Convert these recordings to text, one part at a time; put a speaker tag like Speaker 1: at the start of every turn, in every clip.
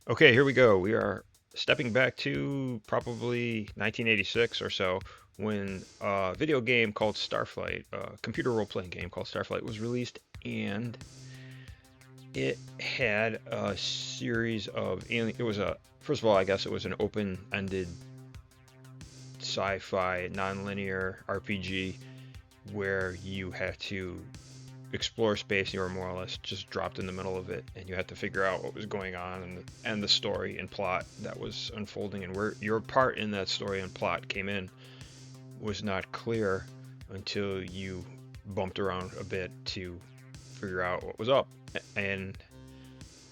Speaker 1: Okay, here we go. We are stepping back to probably 1986 or so when a video game called Starflight, a computer role-playing game called Starflight was released, and it had a series of alien. It was a first of all, I guess it was an open-ended sci-fi non-linear RPG where you had to explore space. You were more or less just dropped in the middle of it, and you had to figure out what was going on and the story and plot that was unfolding, and where your part in that story and plot came in was not clear until you bumped around a bit to figure out what was up. And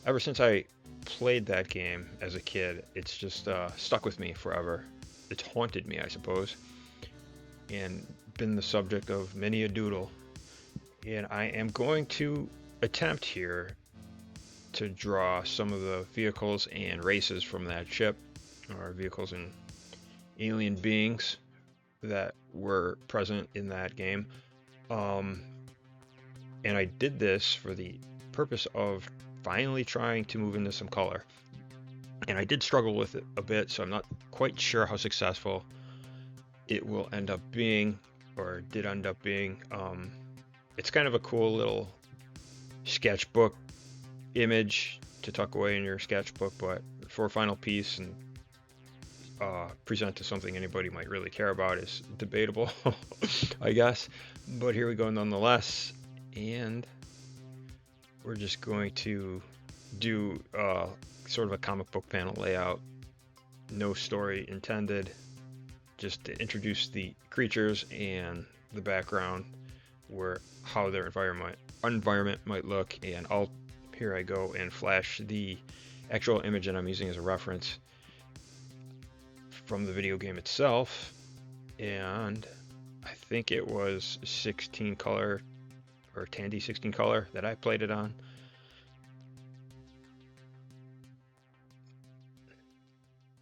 Speaker 1: ever since I played that game as a kid, it's just stuck with me forever. It's haunted me, I suppose, and been the subject of many a doodle. And I am going to attempt here to draw some of the vehicles and races from that ship, or vehicles and alien beings that were present in that game. Um, and I did this for the purpose of finally trying to move into some color. And I did struggle with it a bit, so I'm not quite sure how successful it will end up being, or did end up being. It's kind of a cool little sketchbook image to tuck away in your sketchbook, but for a final piece and present to something anybody might really care about is debatable, I guess. But here we go nonetheless, and we're just going to do sort of a comic book panel layout. No story intended, just to introduce the creatures and the background, where how their environment might look, and I'll here I go and flash the actual image that I'm using as a reference from the video game itself, and I think it was 16 color or Tandy 16 color that I played it on.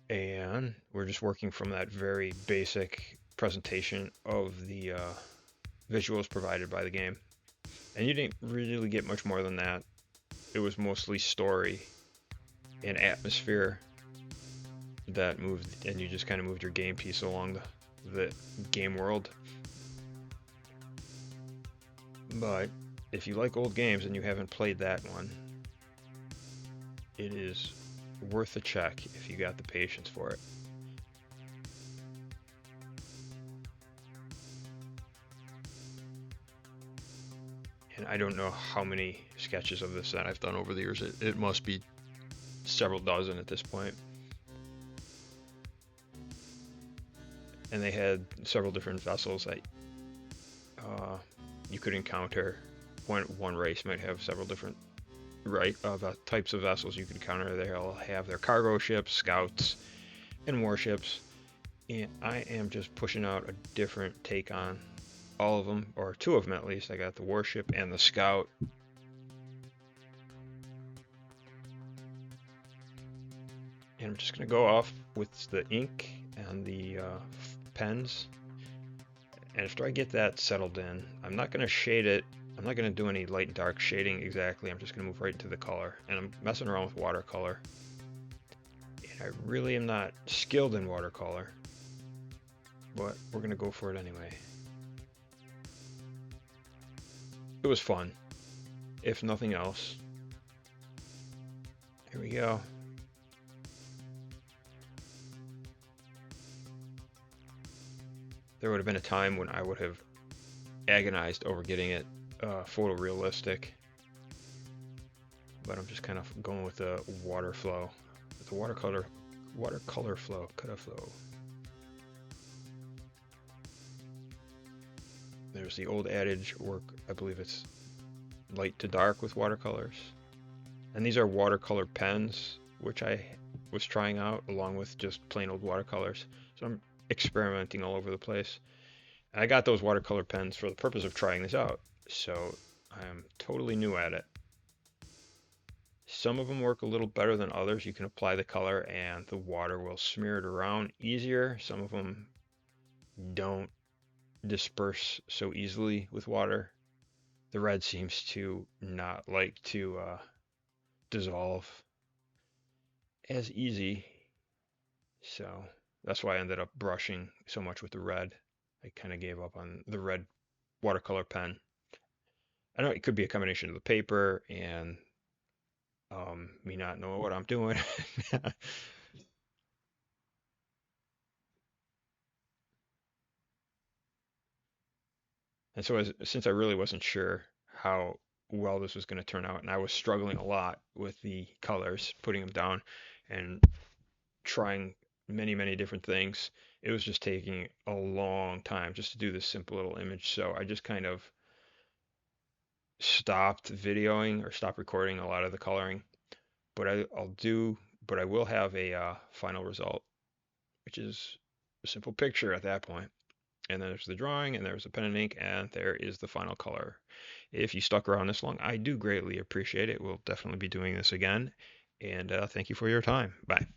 Speaker 1: And we're just working from that very basic presentation of the visuals provided by the game. And you didn't really get much more than that. It was mostly story and atmosphere that moved, and you just kind of moved your game piece along the game world. But if you like old games and you haven't played that one, it is worth a check if you got the patience for it. And I don't know how many sketches of this that I've done over the years. It must be several dozen at this point. And they had several different vessels that uh, you could encounter. One race might have several different types of vessels you could encounter. They'll have their cargo ships, scouts, and warships. And I am just pushing out a different take on all of them, or two of them at least. I got the warship and the scout. And I'm just going to go off with the ink and the pens. And after I get that settled in, I'm not going to shade it. I'm not going to do any light and dark shading exactly. I'm just going to move right into the color. And I'm messing around with watercolor. And I really am not skilled in watercolor, but we're going to go for it anyway. It was fun, if nothing else. Here we go. There would have been a time when I would have agonized over getting it photorealistic, but I'm just kind of going with the water flow, with the watercolor flow, cut a flow. There's the old adage, work, I believe it's light to dark with watercolors. And these are watercolor pens, which I was trying out along with just plain old watercolors. So I'm experimenting all over the place. And I got those watercolor pens for the purpose of trying this out. So I'm totally new at it. Some of them work a little better than others. You can apply the color and the water will smear it around easier. Some of them don't disperse so easily with water. The red seems to not like to dissolve. as easy. So that's why I ended up brushing so much with the red. I kind of gave up on the red watercolor pen. I know it could be a combination of the paper and me not knowing what I'm doing. And so since I really wasn't sure how well this was going to turn out, and I was struggling a lot with the colors, putting them down and trying many, many different things, it was just taking a long time just to do this simple little image. So I just kind of stopped videoing or stopped recording a lot of the coloring. But I'll do, but I will have a final result, which is a simple picture at that point. And then there's the drawing, and there's the pen and ink, and there is the final color. If you stuck around this long, I do greatly appreciate it. We'll definitely be doing this again. And thank you for your time. Bye.